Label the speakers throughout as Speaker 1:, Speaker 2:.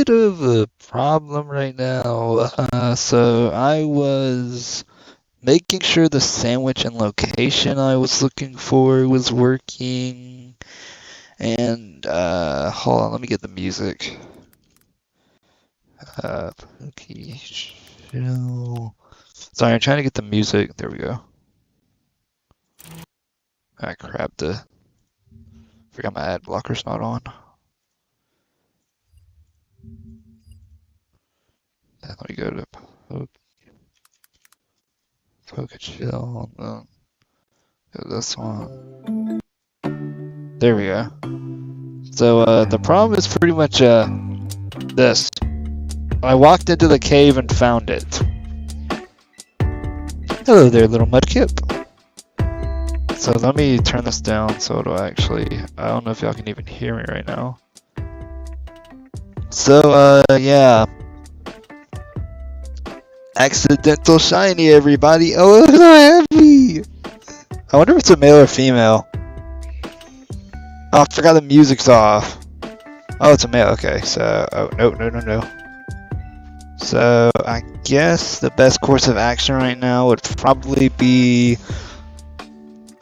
Speaker 1: bit of a problem right now. So I was making sure the sandwich and location I was looking for was working. And, hold on, let me get the music. Okay, chill. Sorry, I'm trying to get the music. There we go. Ah, crap, forgot my ad blocker's not on. Then let me go to Poke Chill. Go to this one. There we go. So, the problem is pretty much, this. I walked into the cave and found it. Hello there, little Mudkip. So let me turn this down so it'll actually... I don't know if y'all can even hear me right now. So, yeah. Accidental shiny, everybody. Oh, I'm so happy! I wonder if it's a male or female. Oh, I forgot the music's off. Oh, it's a male. Okay, so... Oh, no. So, I guess the best course of action right now would probably be...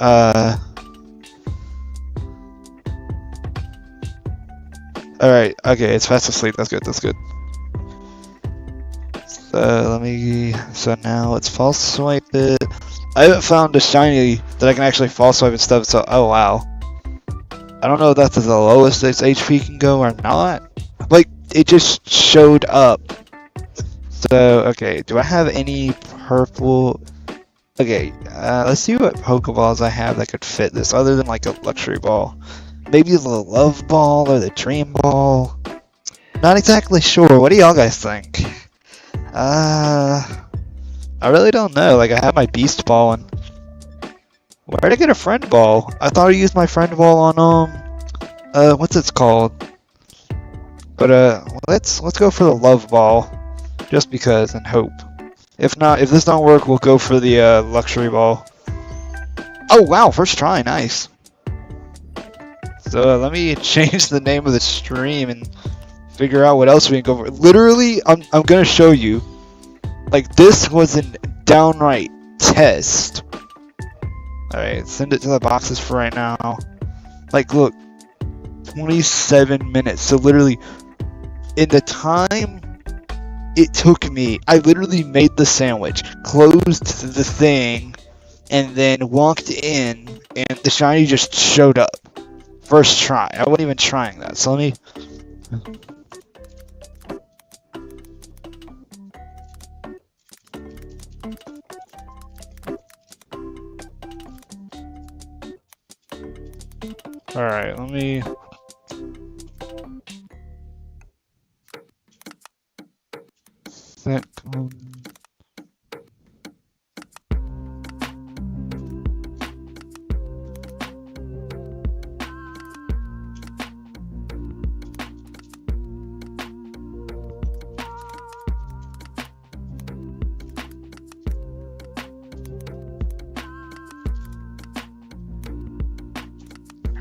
Speaker 1: Alright, okay, it's fast asleep. That's good. So now let's false swipe it. I haven't found a shiny that I can actually false swipe and stuff, so, oh wow. I don't know if that's the lowest its HP can go or not. Like, it just showed up. So, okay, do I have any purple... Okay, let's see what Pokeballs I have that could fit this, other than like a luxury ball. Maybe the love ball or the dream ball. Not exactly sure. What do y'all guys think? I really don't know. Like, I have my beast ball and... Where'd I get a friend ball? I thought I used my friend ball on, what's it called? But, let's go for the love ball. Just because, and hope. If not, if this don't work, we'll go for the, luxury ball. Oh, wow, first try, nice. So, let me change the name of the stream and figure out what else we can go for. Literally, I'm gonna show you. Like, this was a downright test. Alright, send it to the boxes for right now. Like, look. 27 minutes. So, literally, in the time it took me, I literally made the sandwich, closed the thing, and then walked in, and the shiny just showed up. First try. I wasn't even trying that. So let me... Alright, let me...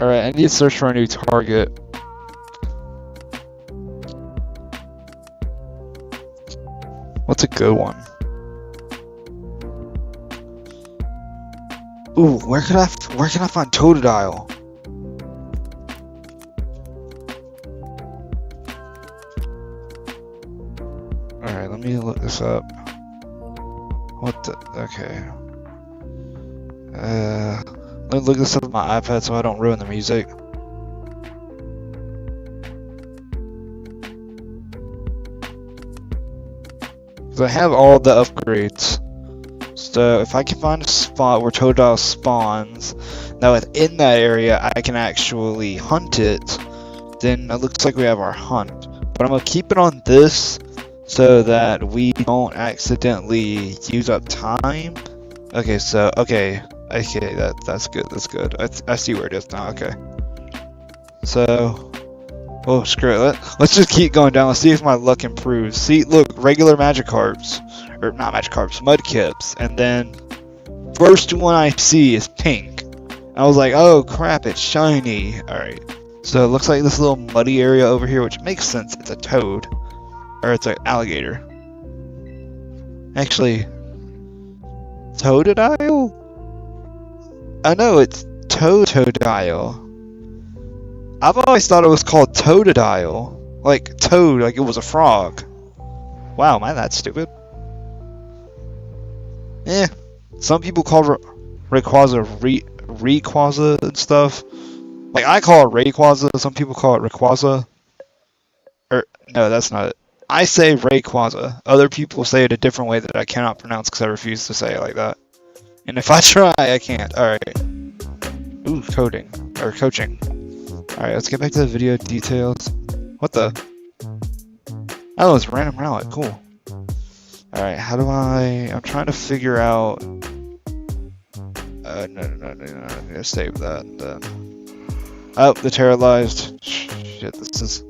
Speaker 1: Alright, I need to search for a new target. What's a good one? Ooh, where can I find Totodile? Alright, let me look this up. What the... Okay. Let me look this up on my iPad so I don't ruin the music. Because I have all the upgrades. So if I can find a spot where Totodile spawns, now within that area I can actually hunt it, then it looks like we have our hunt. But I'm going to keep it on this so that we don't accidentally use up time. Okay, so, okay, that's good, I see where it is now, okay. So, oh, screw it, let's just keep going down, let's see if my luck improves. See, look, regular Magikarps, or not Magikarps, Mudkips, and then, first one I see is pink. I was like, oh crap, it's shiny. Alright, so it looks like this little muddy area over here, which makes sense, it's a toad. Or it's an alligator. Actually, Totodile? I know it's Totodile. I've always thought it was called Totodile. Like toad, like it was a frog. Wow, am I that stupid? Eh. Some people call Rayquaza Rayquaza and stuff. Like I call it Rayquaza, some people call it Rayquaza. No, that's not it. I say Rayquaza. Other people say it a different way that I cannot pronounce because I refuse to say it like that. And if I try, I can't. Alright. Ooh, coaching. Alright, let's get back to the video details. What the? Oh, it's random rowlet. Cool. Alright, how do I'm trying to figure out... no, I need to save that. Oh, the terrorized. Shit, this is...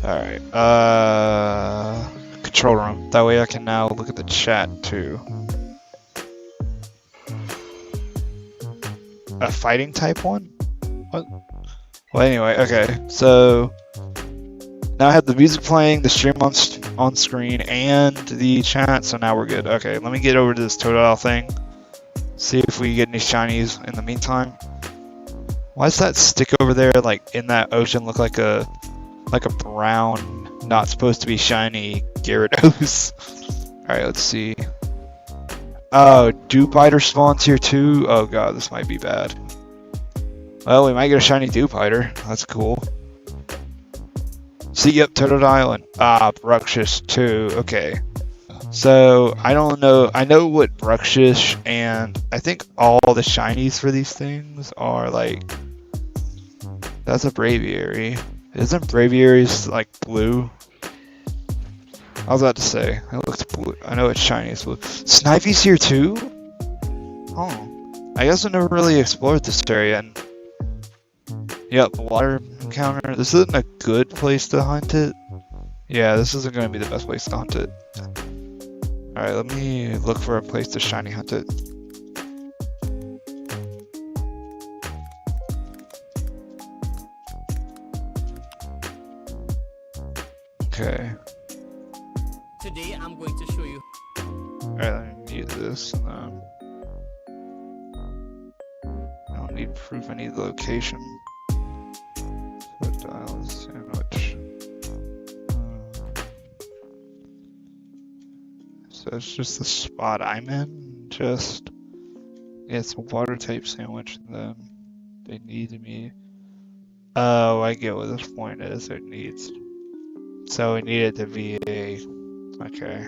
Speaker 1: Alright, control room. That way I can now look at the chat too. A fighting type one? What? Well, anyway, okay. So now I have the music playing, the stream on screen, and the chat. So now we're good. Okay, let me get over to this Totodile thing. See if we get any shinies in the meantime. Why does that stick over there, like in that ocean, look like a brown, not supposed to be shiny Gyarados? Alright, let's see. Oh, Dewpider spawns here too? Oh god, this might be bad. Well, we might get a shiny Dewpider. That's cool. See, yep, Totodile and Bruxish too. Okay. So, I don't know. I know what Bruxish and I think all the shinies for these things are like... That's a Braviary. Isn't Braviary's like blue? I was about to say, it looks blue. I know it's shiny, it's blue. Snively's here too? Oh. I guess I never really explored this area. And yep, water encounter. This isn't a good place to hunt it. Yeah, this isn't going to be the best place to hunt it. Alright, let me look for a place to shiny hunt it. Okay.
Speaker 2: Today I'm going to show you.
Speaker 1: Alright, let me mute this. I don't need proof I need the location. Totodile sandwich. So it's just the spot I'm in. Just yeah, it's a water type sandwich. Then they need me. Oh, I get what this point is. It needs. So we need it to be a. Okay.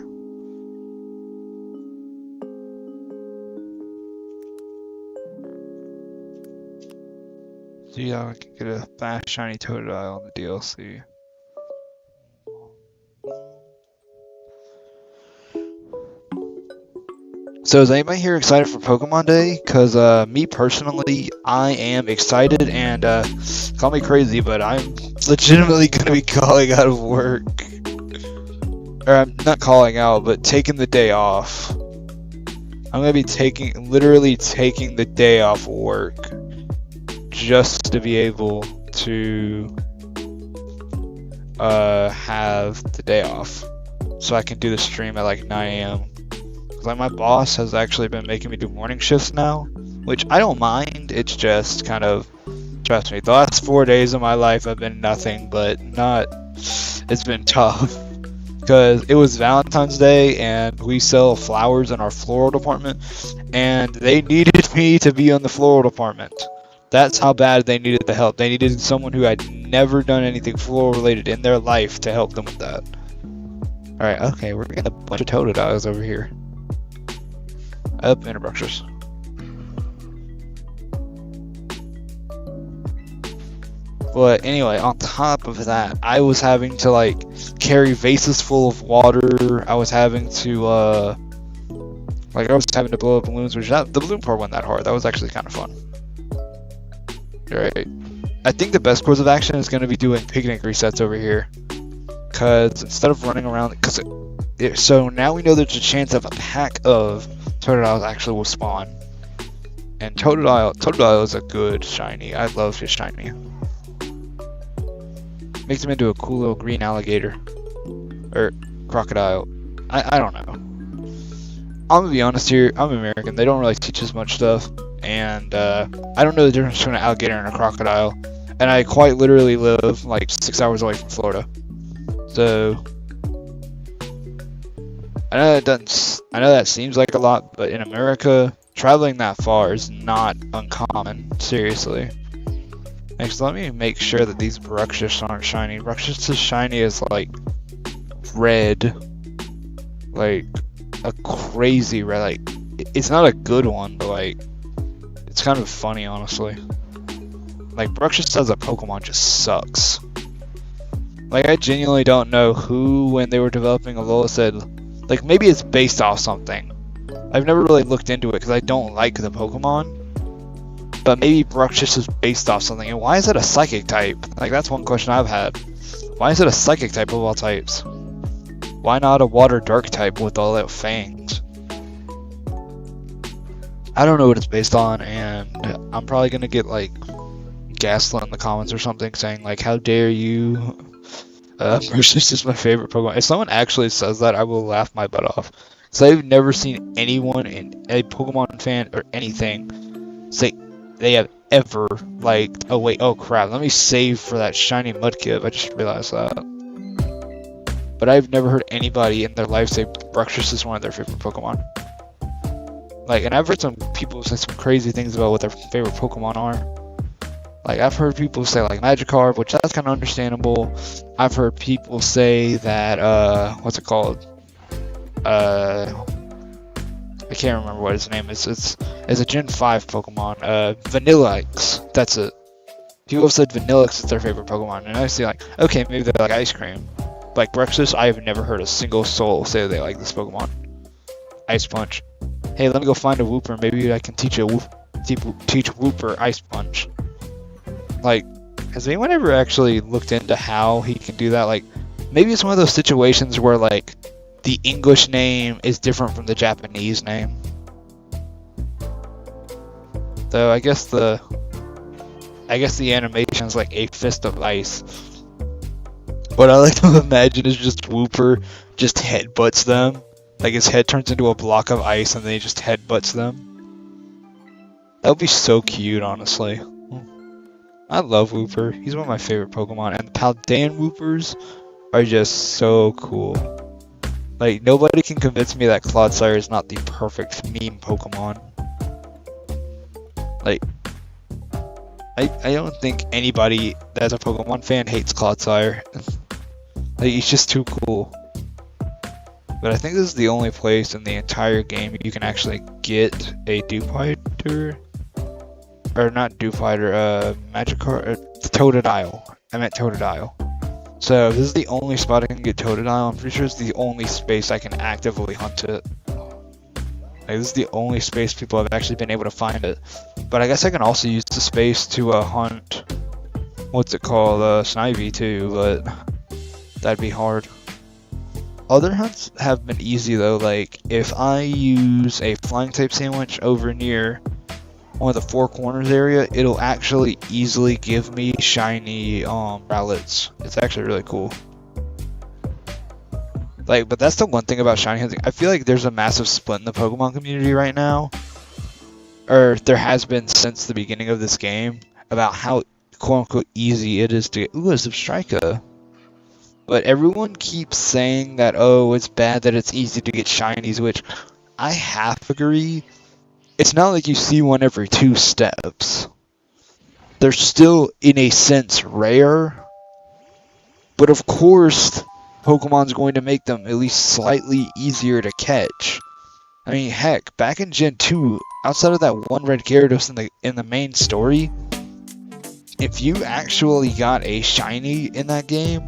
Speaker 1: See how I can get a fast shiny Totodile on the DLC. So is anybody here excited for Pokemon Day? Cause me personally, I am excited and call me crazy, but I'm legitimately gonna be calling out of work. Or I'm not calling out, but taking the day off. I'm gonna be literally taking the day off work just to be able to have the day off, so I can do the stream at like 9 AM. Like my boss has actually been making me do morning shifts now, which I don't mind. It's just kind of, trust me, the last 4 days of my life have been nothing but it's been tough. Because it was Valentine's Day and we sell flowers in our floral department and they needed me to be on the floral department. That's how bad they needed the help. They needed someone who had never done anything floral related in their life to help them with that. Alright, okay, we're getting a bunch of Totodiles over here. Up in Bruxish. But anyway, on top of that, I was having to like carry vases full of water. I was having to I was having to blow up balloons, which the balloon part wasn't that hard. That was actually kind of fun. Alright. I think the best course of action is going to be doing picnic resets over here. Because instead of running around, so now we know there's a chance of a pack of Totodiles actually will spawn. And Totodile is a good shiny. I love his shiny. Makes him into a cool little green alligator. or crocodile. I don't know. I'm gonna be honest here. I'm American. They don't really teach us much stuff, and I don't know the difference between an alligator and a crocodile. And I quite literally live like 6 hours away from Florida, so I know that doesn't. I know that seems like a lot, but in America, traveling that far is not uncommon. Seriously. Next, let me make sure that these Bruxish aren't shiny. Bruxish is shiny as like red, like a crazy red. Like it's not a good one, but like it's kind of funny, honestly. Like Bruxish as a Pokemon just sucks. Like I genuinely don't know who, when they were developing Alola, said like maybe it's based off something. I've never really looked into it because I don't like the Pokemon. But maybe Bruxish is based off something. And why is it a Psychic type? Like that's one question I've had. Why is it a Psychic type of all types? Why not a Water Dark type with all that fangs? I don't know what it's based on, and I'm probably gonna get like gaslit in the comments or something saying like, how dare you, Bruxish is my favorite Pokemon. If someone actually says that, I will laugh my butt off. So I've never seen anyone, in a Pokemon fan or anything, say they have ever liked, oh wait, oh crap, let me save for that shiny Mudkip, I just realized that. But I've never heard anybody in their life say Bruxish is one of their favorite Pokemon. Like, and I've heard some people say some crazy things about what their favorite Pokemon are. Like, I've heard people say, like, Magikarp, which that's kind of understandable. I've heard people say that, what's it called? I can't remember what his name is. It's a Gen 5 Pokemon. Vanillix. That's it. People have said Vanillix is their favorite Pokemon. And I see, like, okay, maybe they like ice cream. Like, Bruxish, I have never heard a single soul say they like this Pokemon. Ice Punch. Hey, let me go find a Wooper. Maybe I can teach Wooper Ice Punch. Like, has anyone ever actually looked into how he can do that? Like, maybe it's one of those situations where, like, the English name is different from the Japanese name. Though I guess the animation is like a fist of ice. What I like to imagine is just Wooper just headbutts them. Like his head turns into a block of ice and then he just headbutts them. That would be so cute, honestly. I love Wooper. He's one of my favorite Pokemon. And the Paldean Woopers are just so cool. Like, nobody can convince me that Clodsire is not the perfect meme Pokemon. Like, I don't think anybody that's a Pokemon fan hates Clodsire. Like, he's just too cool. But I think this is the only place in the entire game you can actually get a Dewpider. Or not Dewpider, Magikarp, Totodile. I meant Totodile. So, this is the only spot I can get Totodile. I'm pretty sure it's the only space I can actively hunt it. Like, this is the only space people have actually been able to find it. But I guess I can also use the space to hunt, what's it called, Snivy too, but that'd be hard. Other hunts have been easy though, like if I use a flying type sandwich over near one of the Four Corners area, it'll actually easily give me shiny Rowlets. It's actually really cool. Like, but that's the one thing about shiny hunting. I feel like there's a massive split in the Pokemon community right now, or there has been since the beginning of this game, about how quote-unquote easy it is to get. Ooh, a Substrika. But everyone keeps saying that, oh, it's bad that it's easy to get shinies, which I half agree. It's not like you see one every 2 steps. They're still, in a sense, rare. But of course, Pokemon's going to make them at least slightly easier to catch. I mean, heck, back in Gen 2, outside of that one red Gyarados in the main story, if you actually got a shiny in that game,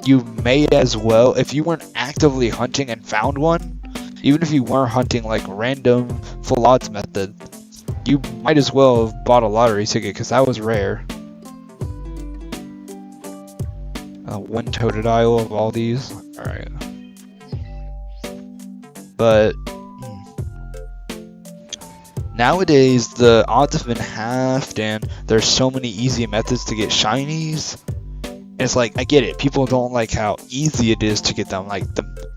Speaker 1: you may as well, if you weren't actively hunting and found one, even if you weren't hunting like random full odds method, you might as well have bought a lottery ticket because that was rare. One Totodile of all these. Alright. But nowadays the odds have been halved and there's so many easy methods to get shinies It's like, I get it. People don't like how easy it is to get them. Like,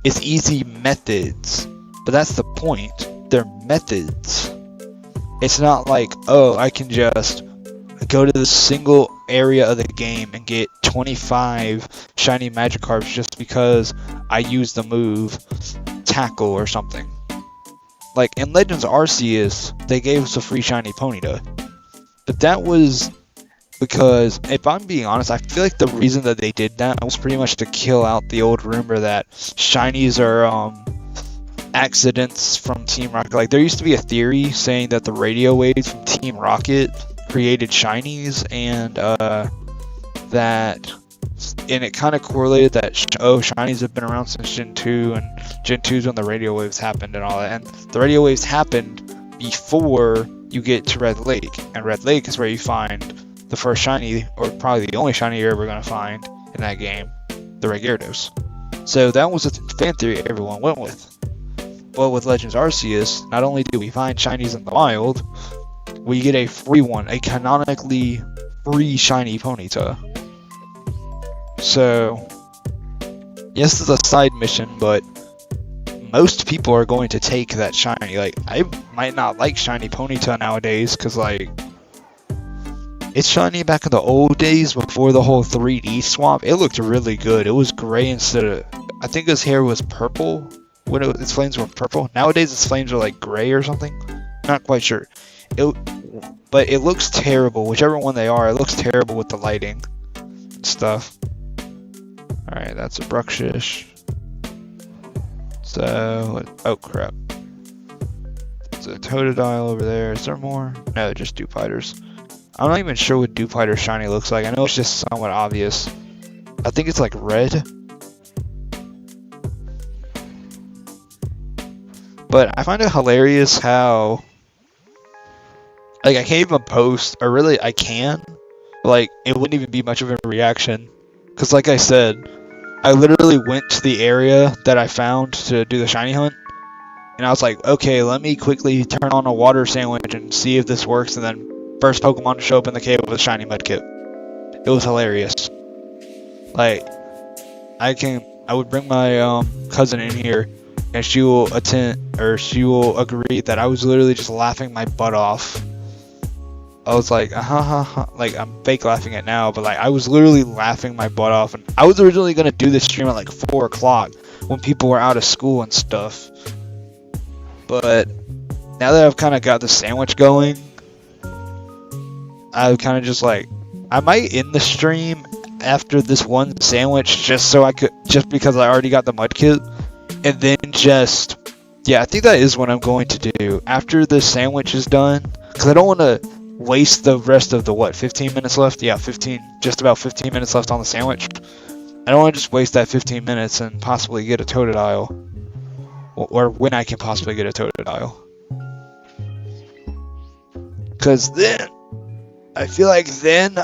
Speaker 1: it's easy methods. But that's the point. They're methods. It's not like, oh, I can just go to the single area of the game and get 25 shiny Magikarps just because I use the move Tackle or something. Like, in Legends Arceus, they gave us a free shiny Ponyta. But that was because, if I'm being honest, I feel like the reason that they did that was pretty much to kill out the old rumor that shinies are accidents from Team Rocket. Like, there used to be a theory saying that the radio waves from Team Rocket created shinies, and it kind of correlated that shinies have been around since Gen 2, and Gen 2 is when the radio waves happened and all that. And the radio waves happened before you get to Red Lake, and Red Lake is where you find the first shiny, or probably the only shiny you're ever going to find in that game, the Red Gyarados. So that was a fan theory everyone went with. Well, with Legends Arceus, not only do we find shinies in the wild, we get a free one, a canonically free shiny Ponyta. So, yes, it's a side mission, but most people are going to take that shiny. Like, I might not like shiny Ponyta nowadays, because, like, it's shiny back in the old days before the whole 3D swap. It looked really good. It was gray instead of, I think his hair was purple when its flames were purple. Nowadays its flames are like gray or something. Not quite sure. But it looks terrible. Whichever one they are, it looks terrible with the lighting and stuff. Alright, that's a Bruxish. So, oh crap. There's a Totodile over there. Is there more? No, just Dewpiters. I'm not even sure what Dewpider shiny looks like. I know it's just somewhat obvious. I think it's like red. But I find it hilarious how, like, I can't even post, or really I can, but, like, it wouldn't even be much of a reaction. Because, like I said, I literally went to the area that I found to do the shiny hunt, and I was like, okay, let me quickly turn on a water sandwich and see if this works, and then first Pokemon to show up in the cave with a shiny Mudkip. It was hilarious. Like, I would bring my cousin in here, and she will agree that I was literally just laughing my butt off. I was like, like, I'm fake laughing it now, but, like, I was literally laughing my butt off, and I was originally gonna do this stream at, like, 4 o'clock, when people were out of school and stuff. But, now that I've kind of got the sandwich going, I kind of just, like, I might end the stream after this one sandwich, just because I already got the Mudkip. And then I think that is what I'm going to do after the sandwich is done, because I don't want to waste the rest of the 15 minutes left. Yeah, just about 15 minutes left on the sandwich. I don't want to just waste that 15 minutes and possibly get a Totodile, or when I can possibly get a Totodile, because then I feel like the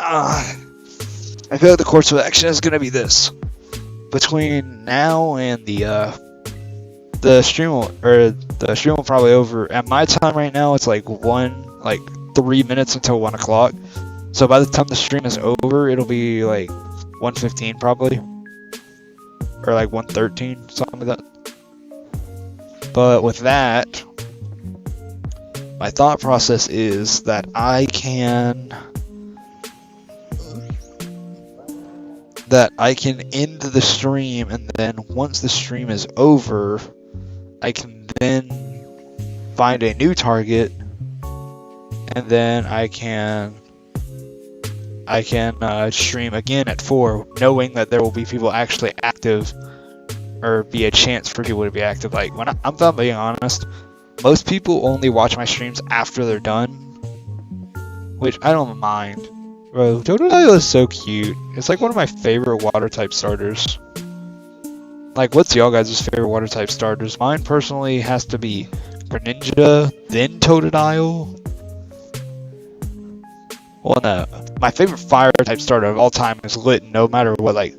Speaker 1: course of action is gonna be this. Between now and the stream will probably over at my time right now. It's like 3 minutes until 1 o'clock. So by the time the stream is over, it'll be like 1:15 probably, or like 1:13, something like that. But with that, my thought process is that I can end the stream, and then once the stream is over, I can then find a new target, and then I can stream again at 4, knowing that there will be people actually active, or be a chance for people to be active. Like, I'm not being honest, most people only watch my streams after they're done, which I don't mind. Bro, Totodile is so cute. It's like one of my favorite water type starters. Like, what's y'all guys' favorite water type starters? Mine personally has to be Greninja, then Totodile. Well, no. My favorite fire type starter of all time is Litten, no matter what, like...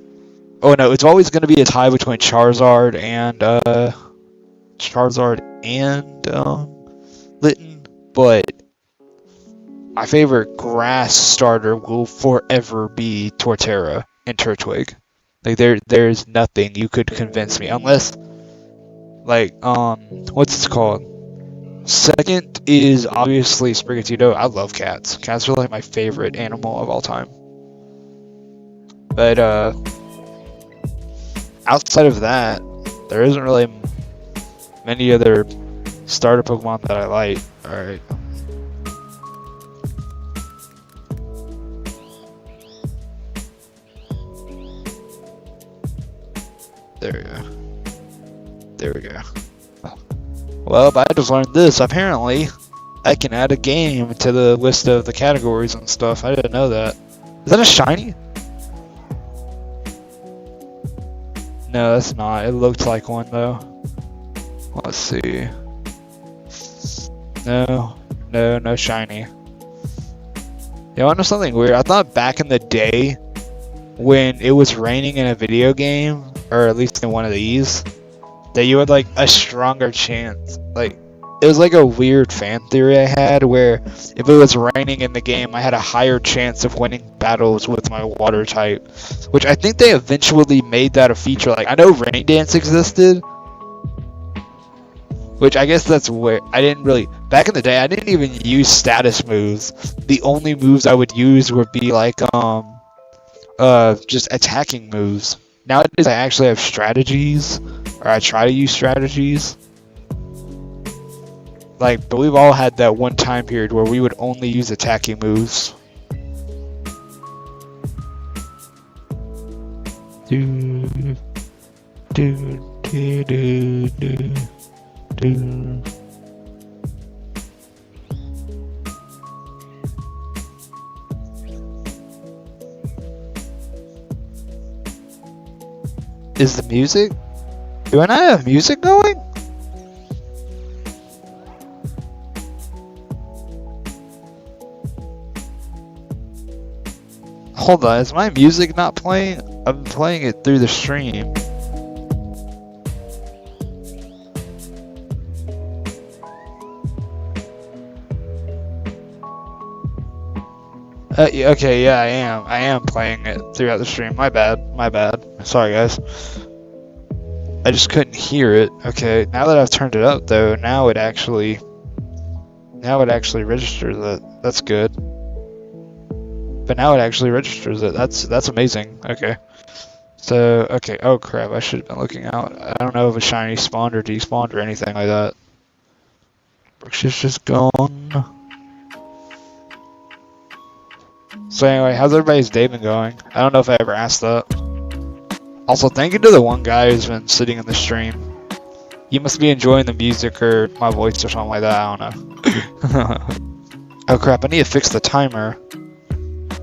Speaker 1: Oh no, it's always going to be a tie between Charizard and Litten, but my favorite grass starter will forever be Torterra. and Turtwig. Like there's nothing you could convince me unless like what's it called? Second is obviously Sprigatito. I love cats. Cats are like my favorite animal of all time. But outside of that, there isn't really many other starter Pokemon that I like. Alright. There we go. There we go. Well, but I just learned this. Apparently, I can add a game to the list of the categories and stuff. I didn't know that. Is that a shiny? No, that's not. It looked like one, though. Let's see. No shiny. You know something weird? I thought back in the day, when it was raining in a video game, or at least in one of these, that you had like a stronger chance. Like, it was like a weird fan theory I had where if it was raining in the game, I had a higher chance of winning battles with my water type. Which I think they eventually made that a feature. Like, I know Rain Dance existed, which I guess that's where I didn't really, back in the day, I didn't even use status moves. The only moves I would use would be like, just attacking moves. Nowadays I actually have strategies, or I try to use strategies. Like, but we've all had that one time period where we would only use attacking moves. Is the music? Do I not have music going? Hold on, is my music not playing? I'm playing it through the stream. Okay, yeah, I am playing it throughout the stream. My bad. Sorry, guys. I just couldn't hear it. Okay, now that I've turned it up, though, now it actually registers it. That's good. But now it actually registers it. That's amazing. Okay. So, okay. Oh crap! I should have been looking out. I don't know if a shiny spawned or despawned or anything like that. Brooks is just gone. So anyway, how's everybody's day been going? I don't know if I ever asked that. Also, thank you to the one guy who's been sitting in the stream. You must be enjoying the music or my voice or something like that, I don't know. Oh crap, I need to fix the timer.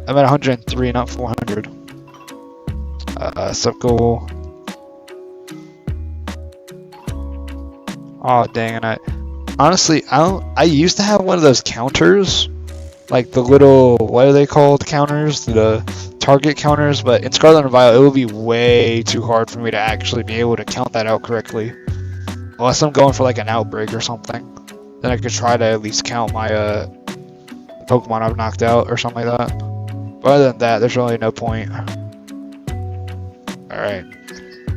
Speaker 1: I'm at 103, not 400. Sub goal. Oh dang it, honestly, I used to have one of those counters. Like the little, what are they called, counters? The target counters, but in Scarlet and Violet it would be way too hard for me to actually be able to count that out correctly. Unless I'm going for like an outbreak or something. Then I could try to at least count my Pokemon I've knocked out or something like that. But other than that, there's really no point. Alright.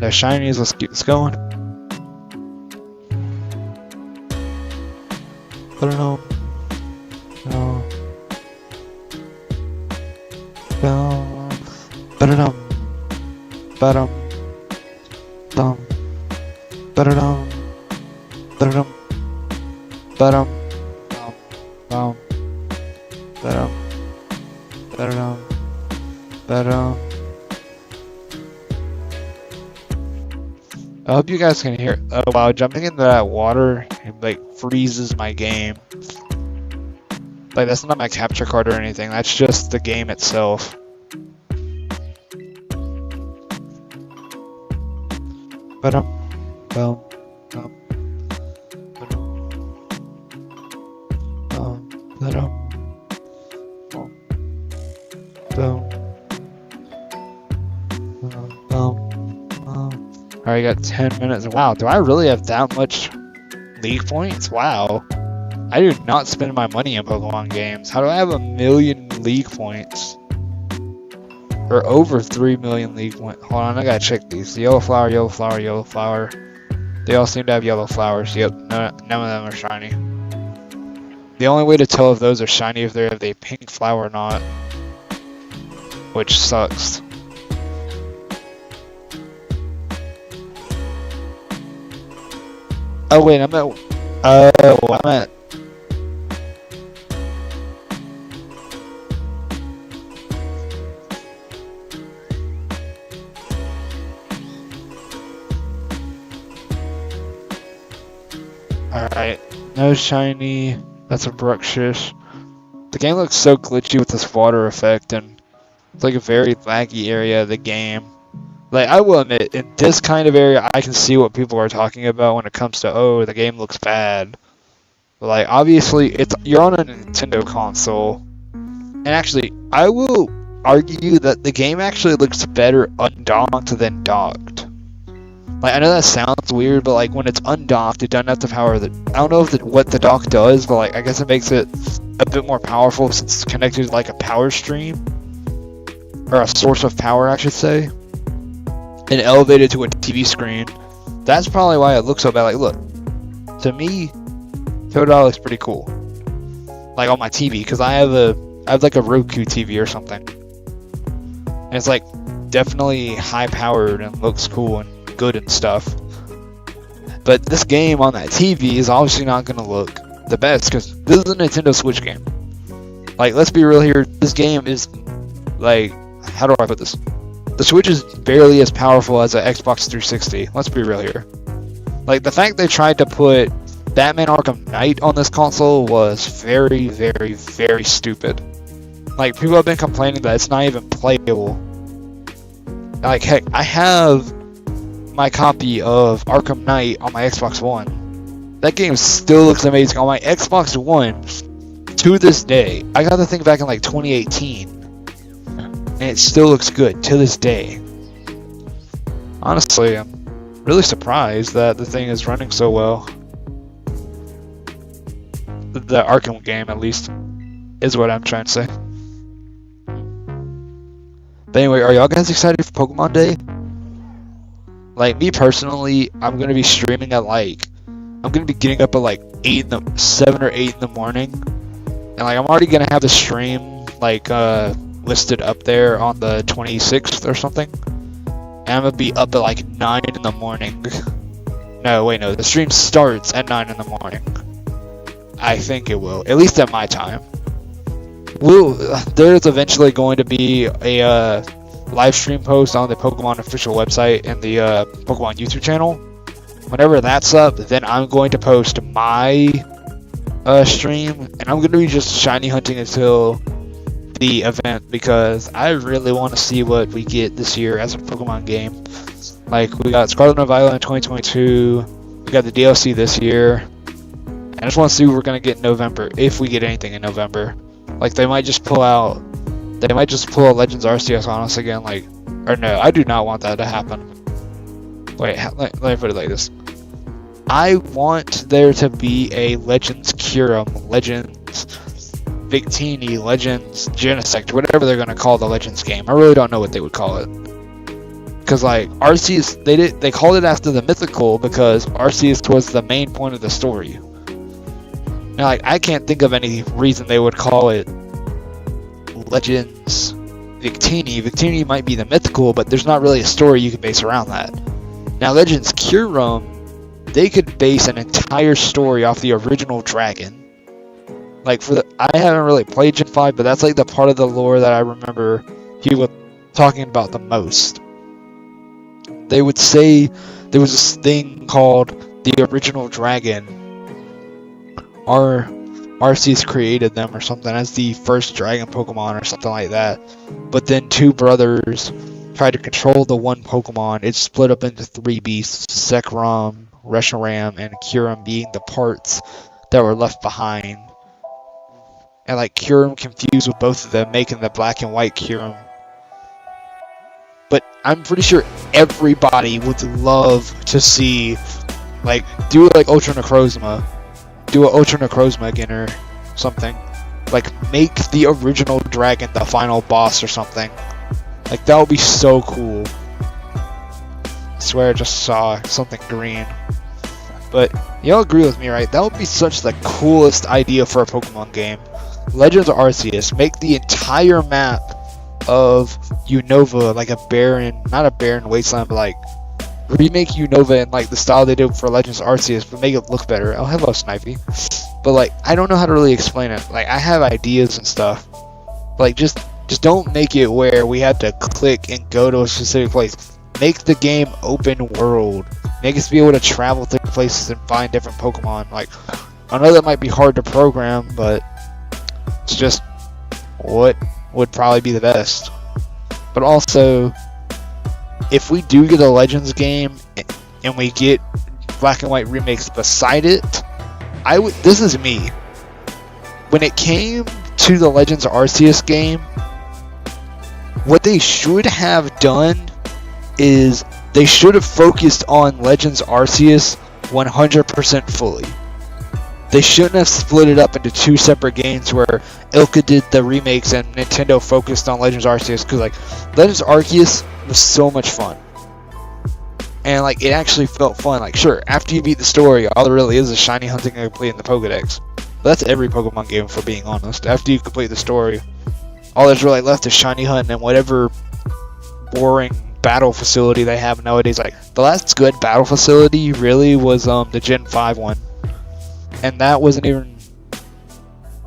Speaker 1: No shinies, let's keep this going. I don't know. No. Ba-da-dum, ba-dum, dum, ba-da-dum, ba-da-dum, ba-dum, bum, ba-dum, ba-da-dum, ba-dum. I hope you guys can hear. Oh wow, jumping into that water, it like freezes my game. Like, that's not my capture card or anything, that's just the game itself. Ba-dum, bum, bum, ba-dum, ba-dum, bum, Alright, got 10 minutes. Wow, do I really have that much league points? Wow. I do not spend my money in Pokemon games. How do I have 1,000,000 league points? or over 3 million league win. Hold on, I gotta check these. The yellow flower, yellow flower, yellow flower. They all seem to have yellow flowers. Yep, none of them are shiny. The only way to tell if those are shiny if they have a pink flower or not, which sucks. Oh wait, I'm at. Alright, no shiny. That's a Bruxish. The game looks so glitchy with this water effect, and it's like a very laggy area of the game. Like, I will admit, in this kind of area, I can see what people are talking about when it comes to, oh, the game looks bad. But, like, obviously, you're on a Nintendo console. And actually, I will argue that the game actually looks better undocked than docked. Like, I know that sounds weird, but, like, when it's undocked, it doesn't have the power that... I don't know if what the dock does, but, like, I guess it makes it a bit more powerful since it's connected to, like, a power stream. Or a source of power, I should say. And elevated to a TV screen. That's probably why it looks so bad. Like, look, to me, Totodile looks pretty cool. Like on my TV, because I have like a Roku TV or something, and it's like definitely high powered and looks cool and good and stuff. But this game on that TV is obviously not gonna look the best because this is a Nintendo Switch game. Like, let's be real here. This game is like, how do I put this? The Switch is barely as powerful as an Xbox 360. Let's be real here. Like, the fact they tried to put Batman Arkham Knight on this console was very, very, very stupid. Like, people have been complaining that it's not even playable. Like, heck, I have my copy of Arkham Knight on my Xbox One. That game still looks amazing on my Xbox One to this day. I got the thing back in like 2018. And it still looks good to this day. Honestly, I'm really surprised that the thing is running so well. The Arkham game, at least, is what I'm trying to say. But anyway, are y'all guys excited for Pokemon Day? Like, me personally, I'm gonna be streaming at like... I'm gonna be getting up at like 7 or 8 in the morning. And like, I'm already gonna have the stream, like, listed up there on the 26th or something. And I'm gonna be up at like 9 in the morning. No, wait, no, the stream starts at 9 in the morning. I think it will, at least at my time. There's eventually going to be a live stream post on the Pokemon official website and the Pokemon YouTube channel. Whenever that's up, then I'm going to post my stream, and I'm going to be just shiny hunting until the event because I really want to see what we get this year as a Pokemon game. Like, we got Scarlet and Violet in 2022, we got the DLC this year. I just want to see what we're going to get in November, if we get anything in November. Like, they might just pull a Legends Arceus on us again, like, or no, I do not want that to happen. Wait, let me put it like this. I want there to be a Legends Kyurem, Legends Victini, Legends Genesect, whatever they're going to call the Legends game. I really don't know what they would call it. Because, like, Arceus, they called it after the mythical because Arceus was the main point of the story. Now, like, I can't think of any reason they would call it Legends Victini. Victini might be the mythical, but there's not really a story you can base around that. Now, Legends Kyurem, they could base an entire story off the original dragon. Like, I haven't really played Gen 5, but that's like the part of the lore that I remember people talking about the most. They would say there was this thing called the original dragon. Arceus created them or something as the first dragon Pokemon or something like that. But then two brothers tried to control the one Pokemon. It split up into 3 beasts, Zekrom, Reshiram, and Kyurem being the parts that were left behind. And like Kyurem confused with both of them, making the black and white Kyurem. But I'm pretty sure everybody would love to see, like, do like Ultra Necrozma. Do an Ultra Necrozma again or something. Like, make the original dragon the final boss or something. Like, Like, that would be so cool. I swear I just saw something green. But y'all agree with me, right? That would be such the coolest idea for a Pokemon game. Legends of Arceus, make the entire map of Unova like a barren, not a barren wasteland, but like remake Unova in like the style they did for Legends of Arceus, but make it look better. Oh, hello, Snipey. But like, I don't know how to really explain it. Like, I have ideas and stuff. Like, just don't make it where we have to click and go to a specific place. Make the game open world. Make us be able to travel through places and find different Pokemon. Like, I know that might be hard to program, but it's just what would probably be the best. But also, if we do get a Legends game and we get Black and White remakes beside it, this is me. When it came to the Legends of Arceus game, what they should have done is they should have focused on Legends Arceus 100% fully. They shouldn't have split it up into two separate games where Ilka did the remakes and Nintendo focused on Legends Arceus, because like Legends Arceus was so much fun. And like, it actually felt fun. Like, sure, after you beat the story, all there really is shiny hunting and completing the Pokedex. But that's every Pokemon game, for being honest. After you complete the story, all there's really left is shiny hunting and whatever boring battle facility they have nowadays. Like, the last good battle facility really was the Gen 5 one. And that wasn't even,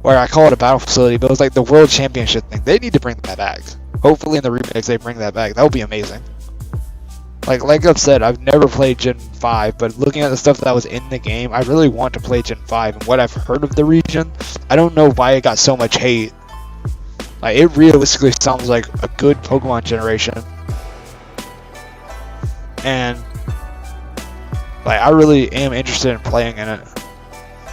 Speaker 1: or I call it a battle facility, but it was like the World Championship thing. They need to bring that back. Hopefully in the remix they bring that back. That would be amazing. Like I've said, I've never played Gen 5, but looking at the stuff that was in the game, I really want to play Gen 5. And what I've heard of the region, I don't know why it got so much hate. Like, it realistically sounds like a good Pokemon generation. And like, I really am interested in playing in it.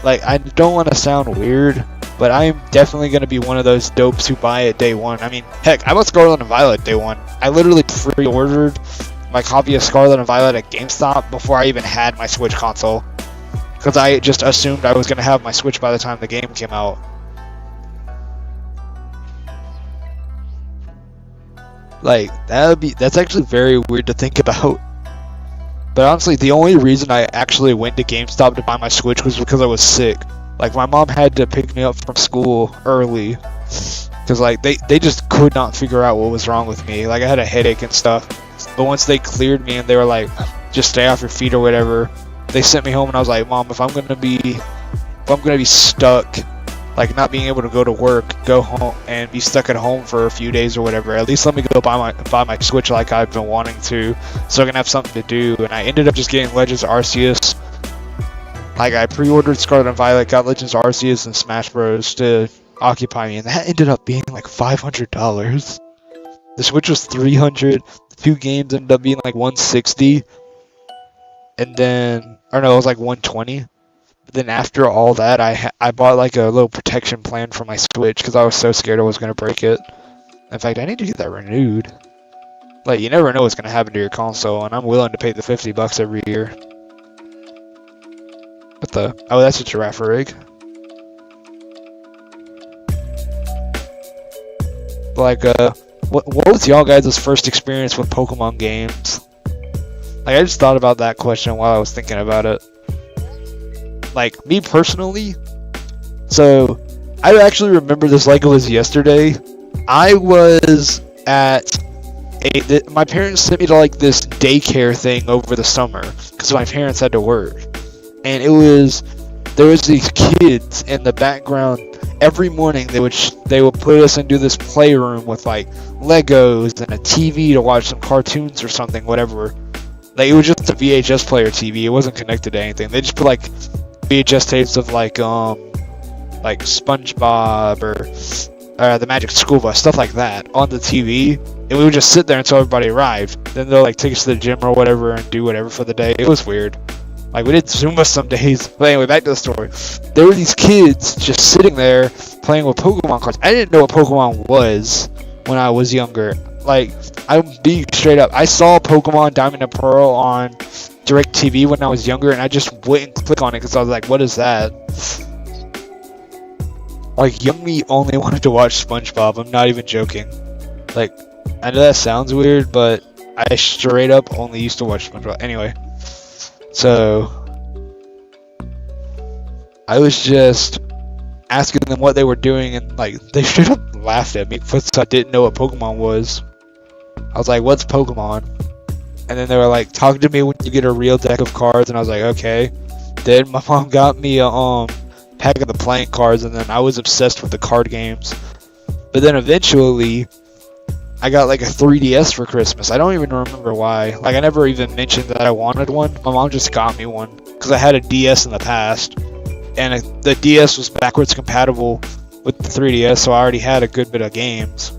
Speaker 1: Like, I don't want to sound weird, but I'm definitely going to be one of those dopes who buy it day one. I mean, heck, I bought Scarlet and Violet day one. I literally pre-ordered my copy of Scarlet and Violet at GameStop before I even had my Switch console, because I just assumed I was going to have my Switch by the time the game came out. Like, that's actually very weird to think about. But honestly, the only reason I actually went to GameStop to buy my Switch was because I was sick. Like, my mom had to pick me up from school early, because like they just could not figure out what was wrong with me. Like, I had a headache and stuff. But once they cleared me and they were like, just stay off your feet or whatever, they sent me home, and I was like, Mom, if I'm gonna be stuck, like not being able to go to work, go home and be stuck at home for a few days or whatever, at least let me go buy my Switch like I've been wanting to, so I can have something to do. And I ended up just getting Legends Arceus. Like, I pre-ordered Scarlet and Violet, got Legends Arceus and Smash Bros to occupy me, and that ended up being like $500. The Switch was $300. The two games ended up being like $160, and then, or no, it was like $120. But then after all that, I bought like a little protection plan for my Switch because I was so scared I was gonna break it. In fact, I need to get that renewed. Like, you never know what's gonna happen to your console, and I'm willing to pay the $50 every year. What the? Oh, that's a giraffe rig. Like, what was y'all guys' first experience with Pokemon games? Like, I just thought about that question while I was thinking about it. Like, me personally, so I actually remember this like it was yesterday. I was at my parents sent me to like this daycare thing over the summer because my parents had to work, and there was these kids in the background. Every morning they would put us into this playroom with like Legos and a TV to watch some cartoons or something, whatever. Like, it was just a VHS player TV. It wasn't connected to anything. They just put like VHS tapes of like SpongeBob or the Magic School Bus, stuff like that, on the TV, and we would just sit there until everybody arrived. Then they'll like take us to the gym or whatever and do whatever for the day. It was weird. Like, we did Zumba some days. But anyway, back to the story. There were these kids just sitting there playing with Pokemon cards. I didn't know what Pokemon was when I was younger. Like, I'm being straight up. I saw Pokemon Diamond and Pearl on DirecTV when I was younger, and I just wouldn't click on it because I was like, what is that? Like, young me only wanted to watch SpongeBob. I'm not even joking. Like, I know that sounds weird, but I straight up only used to watch SpongeBob. Anyway, so I was just asking them what they were doing, and like they straight up laughed at me because I didn't know what Pokemon was. I was like, "What's Pokemon?" And then they were like, "Talk to me when you get a real deck of cards." And I was like, "Okay." Then my mom got me a pack of the playing cards, and then I was obsessed with the card games. But then eventually, I got like a 3DS for Christmas. I don't even remember why. Like I never even mentioned that I wanted one. My mom just got me one because I had a DS in the past, and the DS was backwards compatible with the 3DS, so I already had a good bit of games.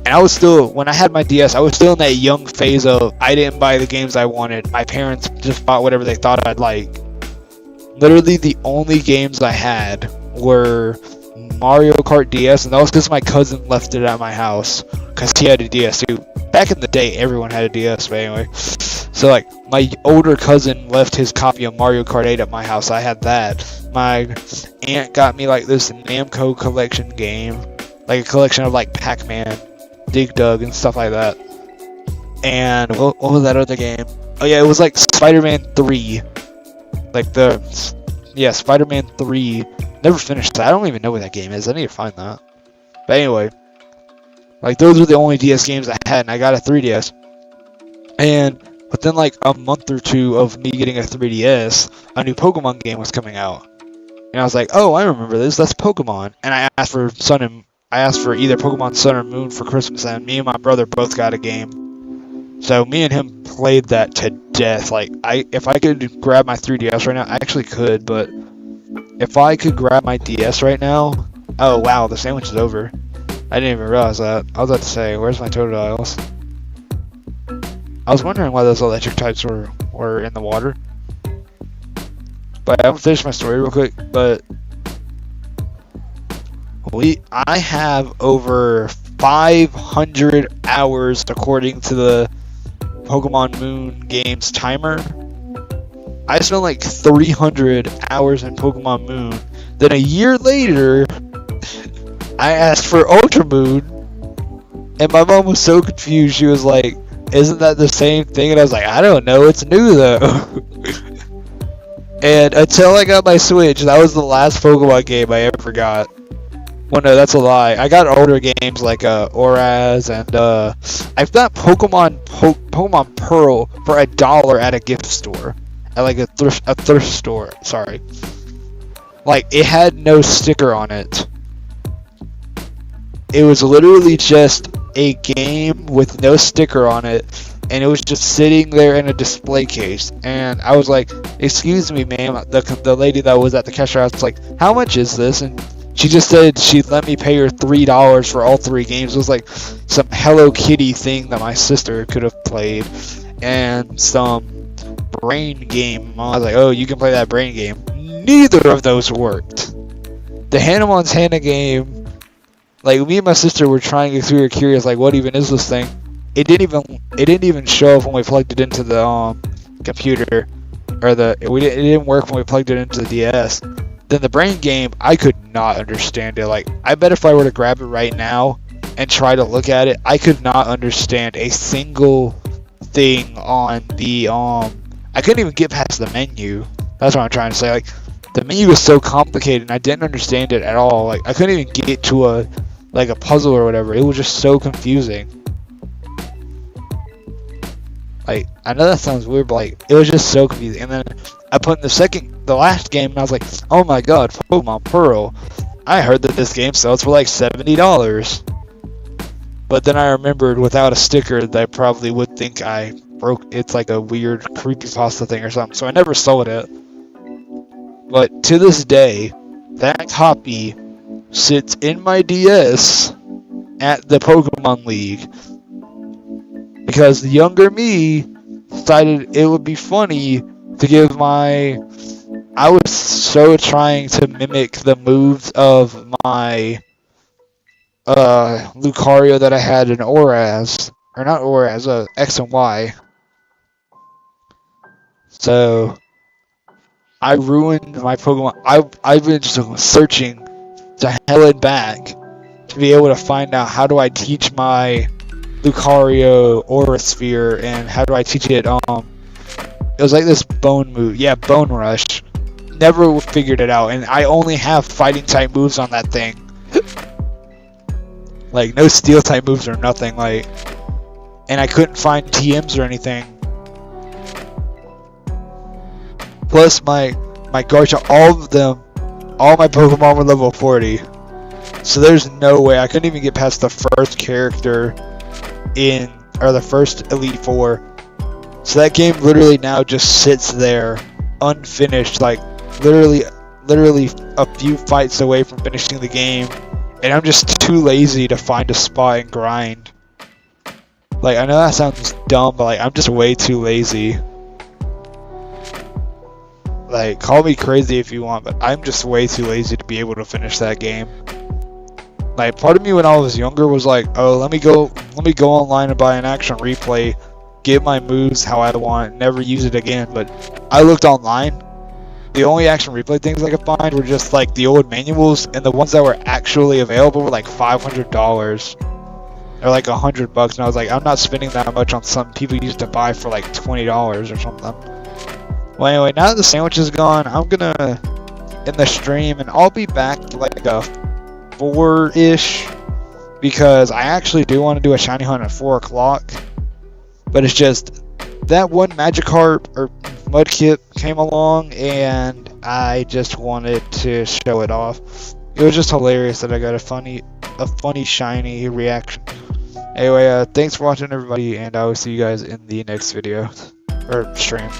Speaker 1: And I was still, when I had my DS, I was still in that young phase of I didn't buy the games I wanted. My parents just bought whatever they thought I'd like. Literally the only games I had were Mario Kart DS, and that was because my cousin left it at my house because he had a DS too. Back in the day, everyone had a DS, but anyway. So like, my older cousin left his copy of Mario Kart 8 at my house. I had that. My aunt got me like this Namco collection game, like a collection of like Pac-Man, Dig Dug, and stuff like that. And what was that other game? Oh yeah, it was like Spider-Man 3. Like Spider-Man 3. Never finished that. I don't even know what that game is. I need to find that. But anyway, like those were the only DS games I had, and I got a 3DS. And within like a month or two of me getting a 3DS, a new Pokemon game was coming out. And I was like, "Oh, I remember this. That's Pokemon." And I asked for either Pokemon Sun or Moon for Christmas, and me and my brother both got a game. So me and him played that to death. Like if I could grab my 3DS right now, I actually could, but if I could grab my DS right now, oh wow, the sandwich is over. I didn't even realize that. I was about to say, where's my Totodiles? I was wondering why those electric types were in the water. But I'll finish my story real quick. But I have over 500 hours according to the Pokemon Moon game's timer. I spent like 300 hours in Pokemon Moon. Then a year later, I asked for Ultra Moon, and my mom was so confused. She was like, "Isn't that the same thing?" And I was like, "I don't know. It's new though." And until I got my Switch, that was the last Pokemon game I ever got. Well, no, that's a lie. I got older games like Oraz, and I've got Pokemon Pearl for $1 at a gift store, at like a thrift store. Sorry, like it had no sticker on it. It was literally just a game with no sticker on it, and it was just sitting there in a display case. And I was like, "Excuse me, ma'am." The lady that was at the cashier, I was like, "How much is this?" And she just said she'd let me pay her $3 for all 3 games. It was like some Hello Kitty thing that my sister could have played, and some brain game. I was like, "Oh, you can play that brain game." Neither of those worked. The Hannah Montana game, like me and my sister were trying because we were curious, like, what even is this thing? It didn't even show up when we plugged it into the computer, or it didn't work when we plugged it into the DS. Then the brain game, I could not understand it. Like, I bet if I were to grab it right now and try to look at it, I could not understand a single thing on the I couldn't even get past the menu. That's what I'm trying to say. Like, the menu was so complicated and I didn't understand it at all. Like, I couldn't even get to a puzzle or whatever. It was just so confusing. Like, I know that sounds weird, but like, it was just so confusing. And then I put in the last game, and I was like, "Oh my god, Pokemon Pearl. I heard that this game sells for like $70. But then I remembered without a sticker that I probably would think I broke. It's like a weird creepypasta thing or something. So I never sold it. But to this day, that copy sits in my DS at the Pokemon League. Because the younger me decided it would be funny to give I was so trying to mimic the moves of my Lucario that I had in Oraz, or not Oraz, X and Y. So I ruined my Pokemon. I've been just searching to hell and back to be able to find out how do I teach my Lucario Aura Sphere, and how do I teach it, it was like this bone move, yeah, Bone Rush. Never figured it out, and I only have fighting type moves on that thing. Like, no steel type moves or nothing, like, and I couldn't find TMs or anything. Plus my Garchomp, all my Pokemon were level 40. So there's no way, I couldn't even get past the first character or the first Elite Four. So that game literally now just sits there, unfinished, like literally a few fights away from finishing the game, and I'm just too lazy to find a spot and grind. Like, I know that sounds dumb, but like, I'm just way too lazy. Like, call me crazy if you want, but I'm just way too lazy to be able to finish that game. Like, part of me when I was younger was like, oh, let me go online and buy an action replay, get my moves how I want, never use it again. But I looked online, the only action replay things I could find were just like the old manuals, and the ones that were actually available were like $500 or like $100, and I was like, I'm not spending that much on something people used to buy for like $20 or something. Well, anyway, now that the sandwich is gone, I'm gonna end the stream, and I'll be back like a 4-ish, because I actually do want to do a shiny hunt at 4 o'clock, but it's just that one Magikarp or Mudkip came along, and I just wanted to show it off. It was just hilarious that I got a funny shiny reaction. Anyway, thanks for watching, everybody, and I will see you guys in the next video or stream.